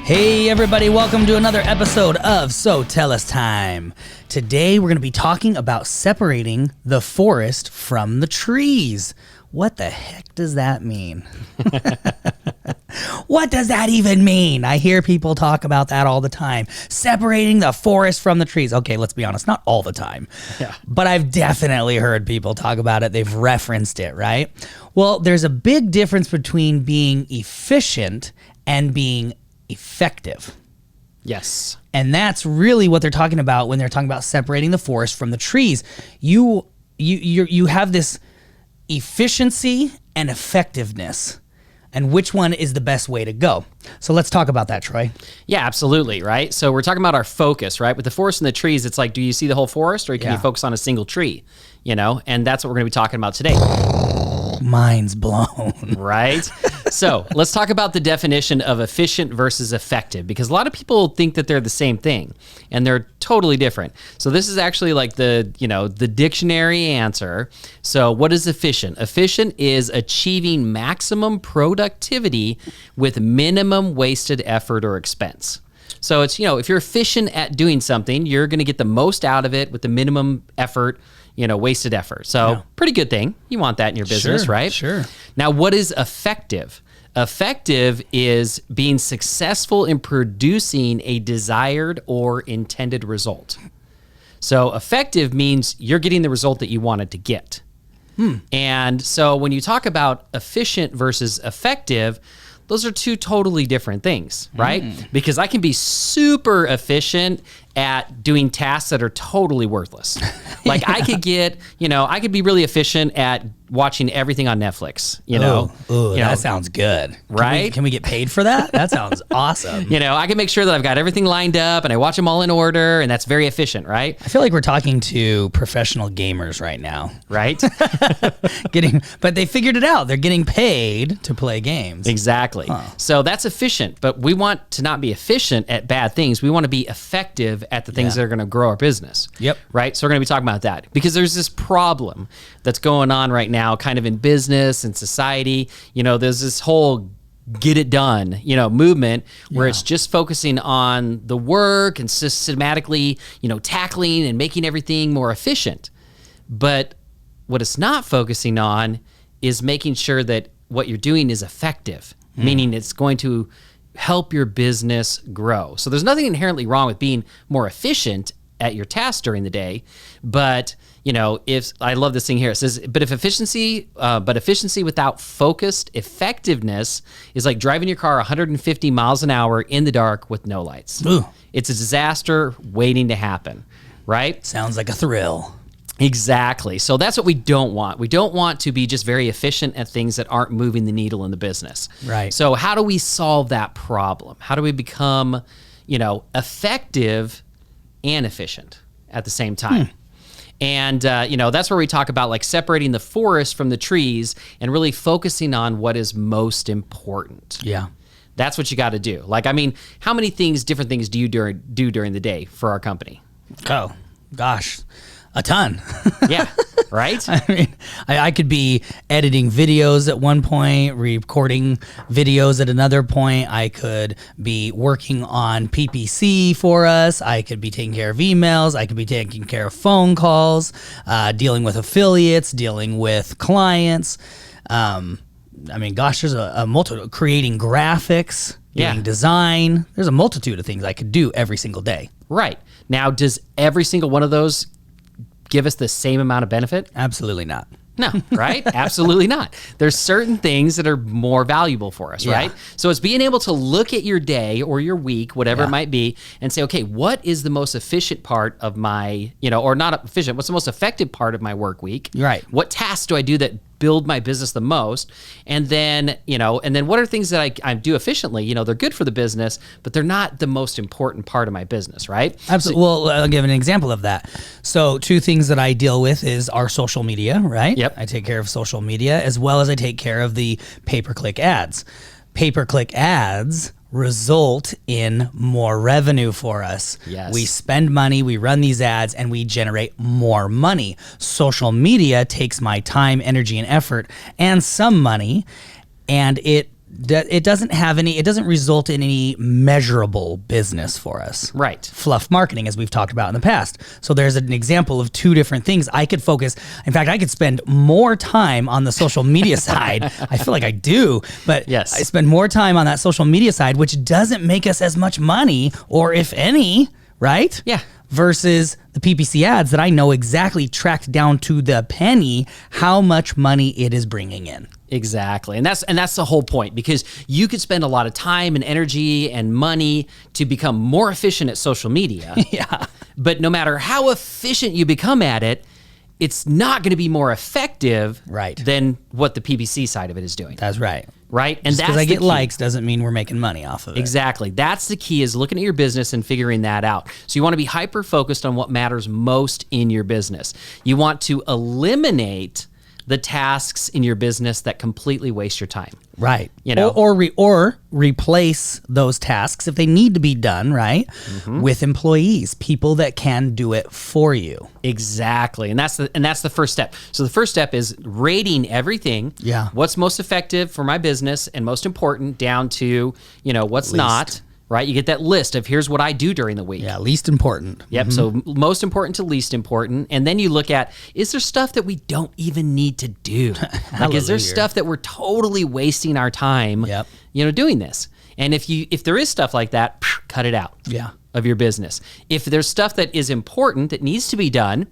Hey everybody, welcome to another episode of SoTellUs Time. Today we're going to be talking about separating the forest from the trees. What the heck does that mean? What does that even mean? I hear people talk about that all the time. Separating the forest from the trees. Okay, let's be honest, not all the time. Yeah. But I've definitely heard people talk about it. They've referenced it, right? Well, there's a big difference between being efficient and being effective. Yes. And that's really what they're talking about when they're talking about separating the forest from the trees. You have this efficiency and effectiveness, and which one is the best way to go? So let's talk about that, Troy. Yeah, absolutely, right? So we're talking about our focus, right? With the forest and the trees, it's like, do you see the whole forest, or can you focus on a single tree? You know, and that's what we're going to be talking about today. Mind's blown. Right? So let's talk about the definition of efficient versus effective, because a lot of people think that they're the same thing, and they're totally different. So this is actually like the dictionary answer. So what is efficient? Efficient is achieving maximum productivity with minimum wasted effort or expense. So it's, if you're efficient at doing something, you're going to get the most out of it with the minimum effort, wasted effort. So pretty good thing. You want that in your business, right? Sure. Now, what is effective? Effective is being successful in producing a desired or intended result. So effective means you're getting the result that you wanted to get. And so when you talk about efficient versus effective, those are two totally different things, right? Because I can be super efficient at doing tasks that are totally worthless. Like I could get, I could be really efficient at watching everything on Netflix, That sounds good. Right? Can we get paid for that? That sounds awesome. I can make sure that I've got everything lined up and I watch them all in order, and that's very efficient, right? I feel like we're talking to professional gamers right now. Right? But they figured it out. They're getting paid to play games. Exactly. So that's efficient, but we want to not be efficient at bad things. We want to be effective at the things that are going to grow our business. Yep. Right? So we're going to be talking about that because there's this problem that's going on right now kind of in business and society. There's this whole get it done, movement where it's just focusing on the work and systematically, tackling and making everything more efficient. But what it's not focusing on is making sure that what you're doing is effective, meaning it's going to help your business grow. So there's nothing inherently wrong with being more efficient at your tasks during the day, but if I love this thing here, it says, but efficiency without focused effectiveness is like driving your car 150 miles an hour in the dark with no lights. Ooh. It's a disaster waiting to happen, right? Sounds like a thrill. Exactly. So that's what we don't want. We don't want to be just very efficient at things that aren't moving the needle in the business. Right. So how do we solve that problem? How do we become, effective and efficient at the same time? And, that's where we talk about like separating the forest from the trees and really focusing on what is most important. Yeah. That's what you got to do. Like, how many different things do you do during the day for our company? Oh, gosh. A ton. Yeah, right? I could be editing videos at one point, recording videos at another point. I could be working on PPC for us. I could be taking care of emails. I could be taking care of phone calls, dealing with affiliates, dealing with clients. There's a multitude, creating graphics, doing design. There's a multitude of things I could do every single day. Right. Now, does every single one of those give us the same amount of benefit? Absolutely not. No, right? Absolutely not. There's certain things that are more valuable for us, right? So it's being able to look at your day or your week, whatever it might be, and say, okay, what is the most efficient part of my, or not efficient, what's the most effective part of my work week? Right. What tasks do I do that build my business the most? And then, what are things that I do efficiently? They're good for the business, but they're not the most important part of my business, right? Absolutely. Well, I'll give an example of that. So two things that I deal with is our social media, right? Yep. I take care of social media as well as I take care of the pay-per-click ads. Pay-per-click ads result in more revenue for us. Yes. We spend money, we run these ads, and we generate more money. Social media takes my time, energy, and effort, and some money, and it it doesn't result in any measurable business for us. Right. Fluff marketing, as we've talked about in the past. So there's an example of two different things. I could focus. In fact, I could spend more time on the social media side. I feel like I do, but yes. I spend more time on that social media side, which doesn't make us as much money, or if any, right? Yeah. Versus the PPC ads that I know exactly tracked down to the penny how much money it is bringing in. Exactly. And that's the whole point, because you could spend a lot of time and energy and money to become more efficient at social media. Yeah. But no matter how efficient you become at it, it's not going to be more effective than what the PPC side of it is doing. That's right. Right? And just that's because I get key. likes doesn't mean we're making money off of it. Exactly. That's the key, is looking at your business and figuring that out. So you want to be hyper-focused on what matters most in your business. You want to eliminate the tasks in your business that completely waste your time. Right. You know? Or replace those tasks if they need to be done, right? Mm-hmm. With employees, people that can do it for you. Exactly. And that's the first step. So the first step is rating everything. Yeah. What's most effective for my business and most important, down to, what's not. Right? You get that list of here's what I do during the week. Yeah, least important. Yep. Mm-hmm. So most important to least important. And then you look at, is there stuff that we don't even need to do? Like, is there stuff that we're totally wasting our time, doing this? And if there is stuff like that, cut it out of your business. If there's stuff that is important that needs to be done,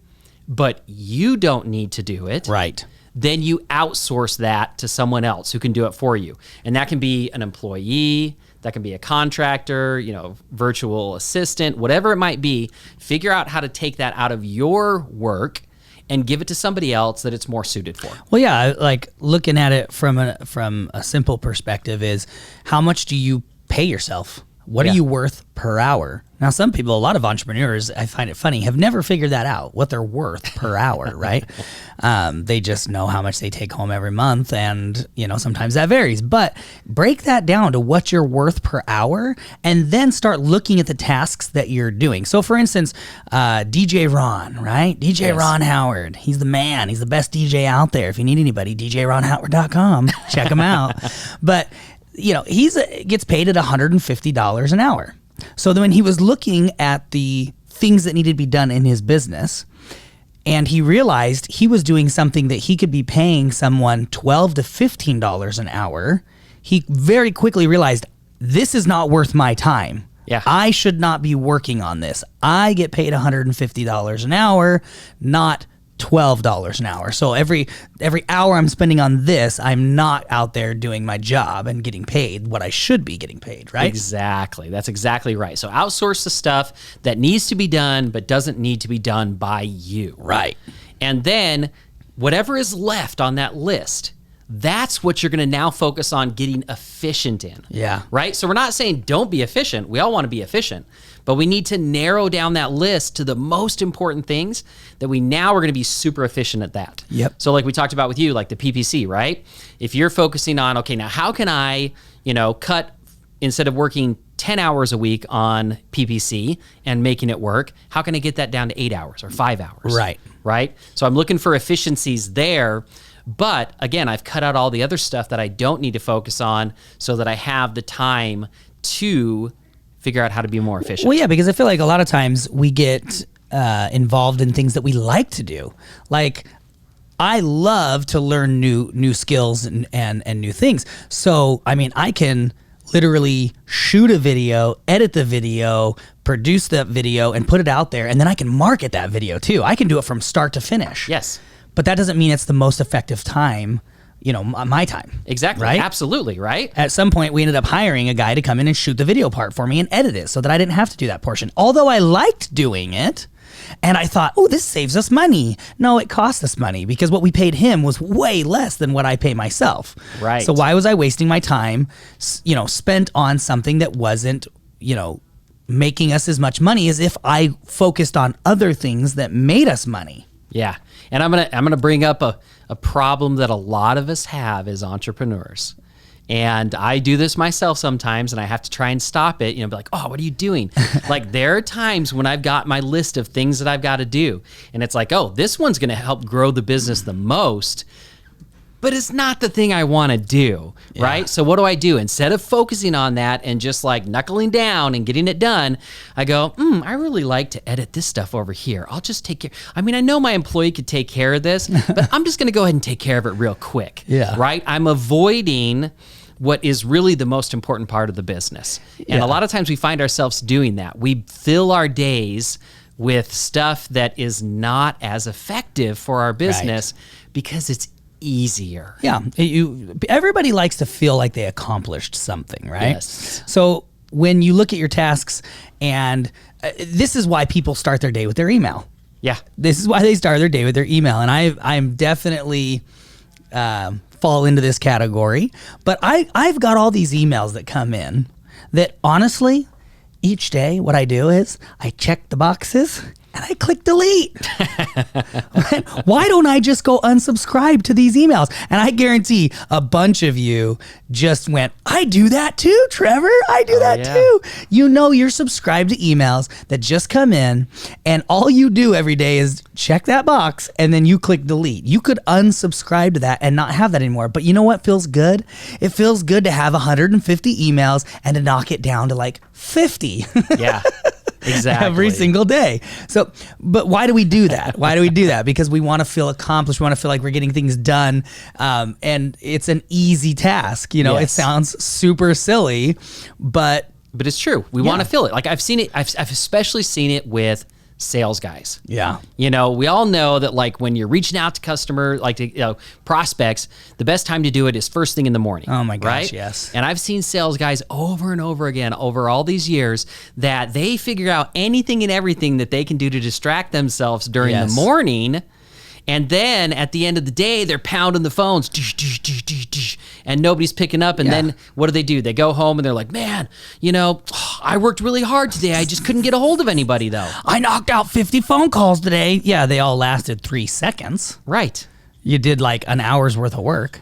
but you don't need to do it. Right. Then you outsource that to someone else who can do it for you. And that can be an employee, that can be a contractor, virtual assistant, whatever it might be. Figure out how to take that out of your work and give it to somebody else that it's more suited for. Well, yeah, like looking at it from a simple perspective is, how much do you pay yourself? What are you worth per hour? Now, some people, a lot of entrepreneurs, I find it funny, have never figured that out, what they're worth per hour, right? They just know how much they take home every month, and, sometimes that varies. But break that down to what you're worth per hour, and then start looking at the tasks that you're doing. So, for instance, DJ Ron, right? DJ Ron Howard, he's the man. He's the best DJ out there. If you need anybody, djronhoward.com. Check him out. But gets paid at $150 an hour. So then when he was looking at the things that needed to be done in his business, and he realized he was doing something that he could be paying someone $12 to $15 an hour, he very quickly realized, this is not worth my time. Yeah. I should not be working on this. I get paid $150 an hour, not $12 an hour. So every hour I'm spending on this, I'm not out there doing my job and getting paid what I should be getting paid, right? Exactly. That's exactly right. So outsource the stuff that needs to be done but doesn't need to be done by you. Right. And then whatever is left on that list, that's what you're going to now focus on getting efficient in. Yeah. Right? So we're not saying don't be efficient. We all want to be efficient. But we need to narrow down that list to the most important things that we now are going to be super efficient at that. Yep. So like we talked about with you, like the PPC, right? If you're focusing on, okay, now how can I, cut, instead of working 10 hours a week on PPC and making it work, how can I get that down to 8 hours or 5 hours? Right. Right? So I'm looking for efficiencies there. But again, I've cut out all the other stuff that I don't need to focus on so that I have the time to figure out how to be more efficient. Well, yeah, because I feel like a lot of times we get involved in things that we like to do. Like, I love to learn new skills and new things. So, I mean, I can literally shoot a video, edit the video, produce that video, and put it out there, and then I can market that video too. I can do it from start to finish. Yes. But that doesn't mean it's the most effective time, my time. Exactly. Right? Absolutely. Right. At some point, we ended up hiring a guy to come in and shoot the video part for me and edit it so that I didn't have to do that portion. Although I liked doing it, and I thought, oh, this saves us money. No, it cost us money because what we paid him was way less than what I pay myself. Right. So why was I wasting my time, spent on something that wasn't, making us as much money as if I focused on other things that made us money? Yeah. And I'm gonna bring up a problem that a lot of us have as entrepreneurs. And I do this myself sometimes, and I have to try and stop it, be like, oh, what are you doing? Like, there are times when I've got my list of things that I've got to do, and it's like, oh, this one's going to help grow the business the most. but it's not the thing I want to do, right? So what do? Instead of focusing on that and just like knuckling down and getting it done, I go, I really like to edit this stuff over here. I'll just take care. I mean, I know my employee could take care of this, but I'm just going to go ahead and take care of it real quick, right? I'm avoiding what is really the most important part of the business. And a lot of times we find ourselves doing that. We fill our days with stuff that is not as effective for our business because it's easier. Yeah. Everybody likes to feel like they accomplished something, right? Yes. So when you look at your tasks, and this is why people start their day with their email. Yeah. This is why they start their day with their email. And I'm definitely fall into this category. But I've got all these emails that come in that honestly, each day what I do is I check the boxes and I click delete. Why don't I just go unsubscribe to these emails? And I guarantee a bunch of you just went, I do that too, Trevor. I do that too. You know, you're subscribed to emails that just come in, and all you do every day is check that box and then you click delete. You could unsubscribe to that and not have that anymore. But you know what feels good? It feels good to have 150 emails and to knock it down to like 50. Yeah. Exactly. Every single day. So, but why do we do that? Why do we do that? Because we want to feel accomplished. We want to feel like we're getting things done. And it's an easy task. You know, it sounds super silly, but it's true. We want to feel it. Like I've seen it. I've especially seen it with sales guys. Yeah. You know, we all know that like when you're reaching out to customer, like to, prospects, the best time to do it is first thing in the morning. Oh my gosh, right? yes. And I've seen sales guys over and over again over all these years that they figure out anything and everything that they can do to distract themselves during the morning. And then at the end of the day, they're pounding the phones, and nobody's picking up. And then what do? They go home and they're like, man, you know, I worked really hard today. I just couldn't get a hold of anybody though. I knocked out 50 phone calls today. Yeah, they all lasted 3 seconds. Right. You did like an hour's worth of work.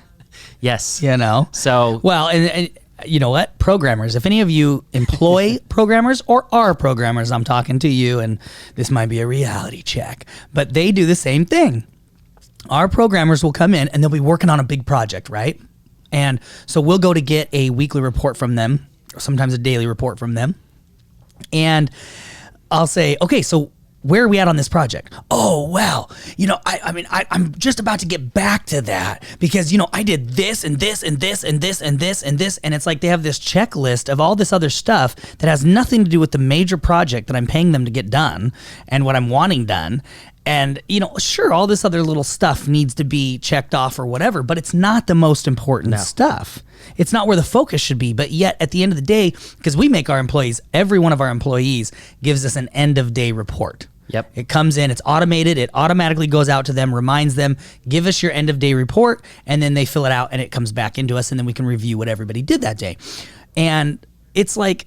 Yes. You know? So, well, and you know what? Programmers, if any of you employ programmers or are programmers, I'm talking to you, and this might be a reality check, but they do the same thing. Our programmers will come in and they'll be working on a big project, right? And so we'll go to get a weekly report from them, or sometimes a daily report from them. And I'll say, okay, so where are we at on this project? Oh, well, you know, I'm just about to get back to that because, you know, I did this and this and this and this and this and this. And it's like they have this checklist of all this other stuff that has nothing to do with the major project that I'm paying them to get done and what I'm wanting done. And, you know, sure, all this other little stuff needs to be checked off or whatever, but it's not the most important stuff. It's not where the focus should be. But yet, at the end of the day, because we make our employees, every one of our employees gives us an end of day report. Yep. It comes in, it's automated, it automatically goes out to them, reminds them, give us your end of day report, and then they fill it out and it comes back into us, and then we can review what everybody did that day. And it's like,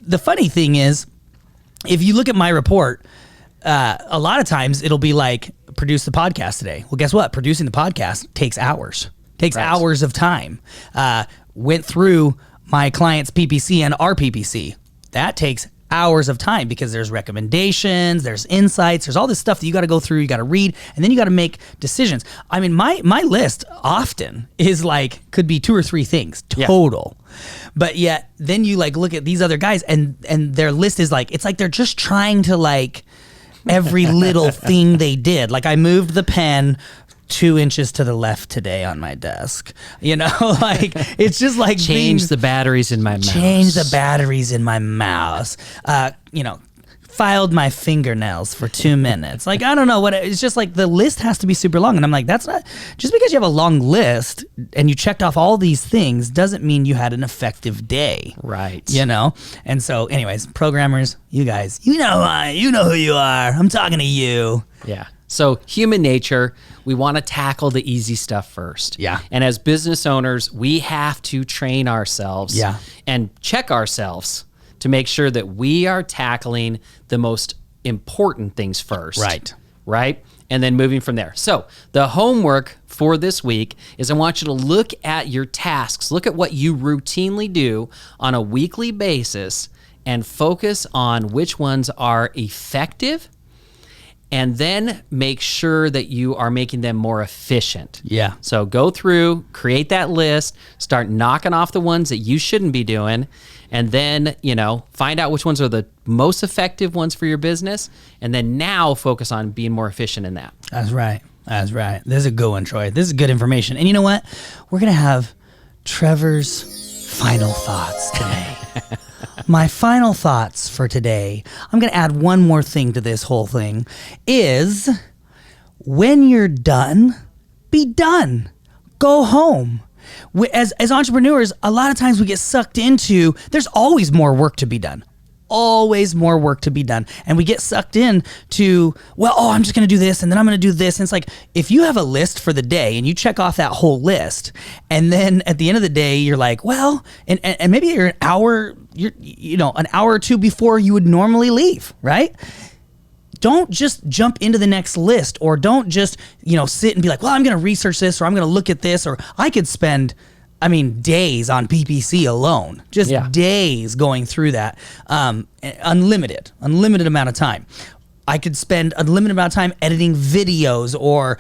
the funny thing is, if you look at my report, a lot of times it'll be like, produce the podcast today. Well, guess what? Producing the podcast takes hours. Takes hours of time. Went through my client's PPC and our PPC. That takes hours of time because there's recommendations, there's insights, there's all this stuff that you got to go through, you got to read, and then you got to make decisions. I mean, my list often is like, could be 2 or 3 things total. But yet then you like look at these other guys and their list is like, it's like they're just trying to like every little thing they did. Like I moved the pen 2 inches to the left today on my desk. You know, like it's just like change the batteries in my mouse. Change the batteries in my mouse. You know, filed my fingernails for 2 minutes. Like, I don't know what it's just like the list has to be super long. And I'm like, that's not just because you have a long list and you checked off all these things doesn't mean you had an effective day. Right. You know? And so anyways, programmers, you guys, you know who you are. I'm talking to you. Yeah. So human nature, we want to tackle the easy stuff first. Yeah. And as business owners, we have to train ourselves and check ourselves to make sure that we are tackling the most important things first. Right. Right? And then moving from there. So the homework for this week is I want you to look at your tasks. Look at what you routinely do on a weekly basis and focus on which ones are effective and then make sure that you are making them more efficient. Yeah. So go through, create that list, start knocking off the ones that you shouldn't be doing, and then, find out which ones are the most effective ones for your business, and then now focus on being more efficient in that. That's right. That's right. This is a good one, Troy. This is good information. And you know what? We're going to have Trevor's final thoughts today. My final thoughts for today, I'm going to add one more thing to this whole thing, is when you're done, be done. Go home. As entrepreneurs, a lot of times we get sucked into, there's always more work to be done. Always more work to be done. And we get sucked in to, I'm just going to do this and then I'm going to do this. And it's like, if you have a list for the day and you check off that whole list, and then at the end of the day, you're like, and maybe you're an hour or two before you would normally leave, right? Don't just jump into the next list, or don't just, sit and be like, I'm going to research this, or I'm going to look at this, or I could spend days on PPC alone, just days going through that, unlimited amount of time. I could spend a limited amount of time editing videos or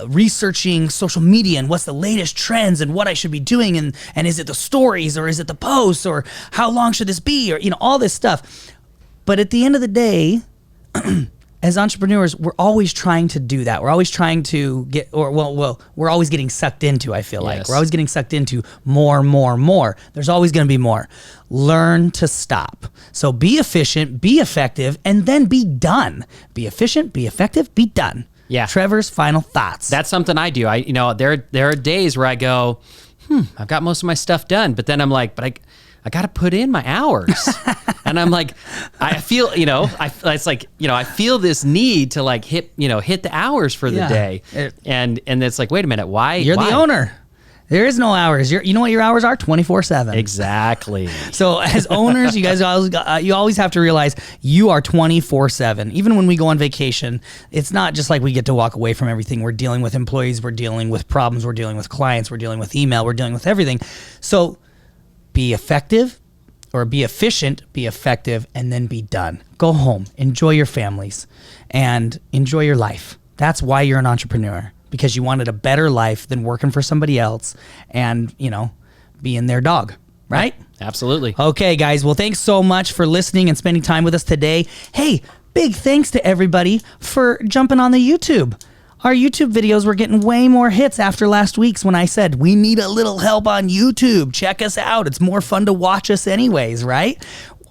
researching social media and what's the latest trends and what I should be doing, and is it the stories or is it the posts, or how long should this be, or all this stuff. But at the end of the day, as entrepreneurs, we're always trying to do that. We're always trying to get, we're always getting sucked into, I feel like. We're always getting sucked into more. There's always going to be more. Learn to stop. So be efficient, be effective, and then be done. Be efficient, be effective, be done. Yeah. Trevor's final thoughts. That's something I do. There are days where I go, I've got most of my stuff done, but then I'm like, I got to put in my hours. And I'm like, I feel, I feel this need to hit the hours for the day. And it's like, wait a minute, why? You're the owner. There is no hours. You know what your hours are? 24/7. Exactly. So as owners, you guys you always have to realize you are 24/7. Even when we go on vacation, it's not just like we get to walk away from everything. We're dealing with employees. We're dealing with problems. We're dealing with clients. We're dealing with email. We're dealing with everything. So be effective, or be efficient, be effective, and then be done. Go home, enjoy your families, and enjoy your life. That's why you're an entrepreneur, because you wanted a better life than working for somebody else and, being their dog, right? Absolutely. Okay, guys. Well, thanks so much for listening and spending time with us today. Hey, big thanks to everybody for jumping on the YouTube. Our YouTube videos were getting way more hits after last week's when I said, we need a little help on YouTube. Check us out. It's more fun to watch us anyways, right?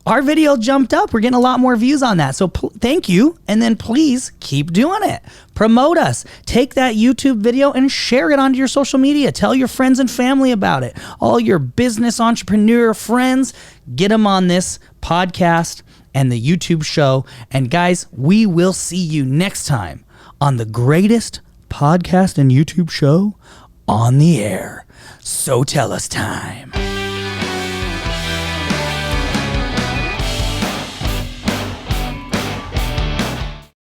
Our video jumped up. We're getting a lot more views on that. So thank you. And then please keep doing it. Promote us. Take that YouTube video and share it onto your social media. Tell your friends and family about it. All your business entrepreneur friends, get them on this podcast and the YouTube show. And guys, we will see you next time on the greatest podcast and YouTube show on the air. SoTellUs Time.